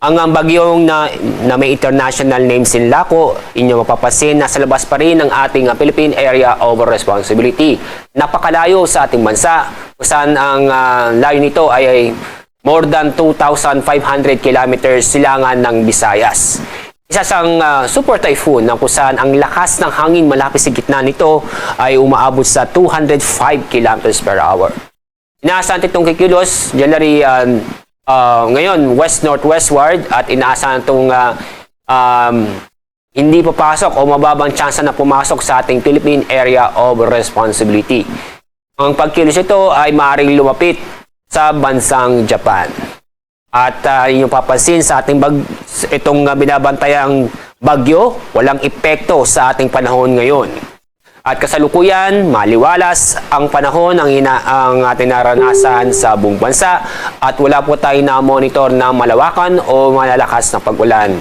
Ang bagyong na may international name Sinlaco, inyo mapapasin, nasa labas pa rin ng ating Philippine Area of Responsibility. Napakalayo sa ating bansa, kung saan ang layo nito ay more than 2,500 kilometers silangan ng Visayas. Isa siyang super typhoon na kung saan ang lakas ng hangin malapit sa gitna nito ay umaabot sa 205 kilometers per hour. Inaasahan itong kikilos, January ngayon, west-northwestward at inaasahan itong hindi papasok o mababang tsansa na pumasok sa ating Philippine Area of Responsibility. Ang pagkilos ito ay maaaring lumapit sa bansang Japan. At inyong papansin sa ating itong binabantayang bagyo, walang epekto sa ating panahon ngayon. At kasalukuyan, maliwalas ang panahon ang ating naranasan sa buong bansa at wala po tayong na-monitor na malawakan o malalakas na pag-ulan.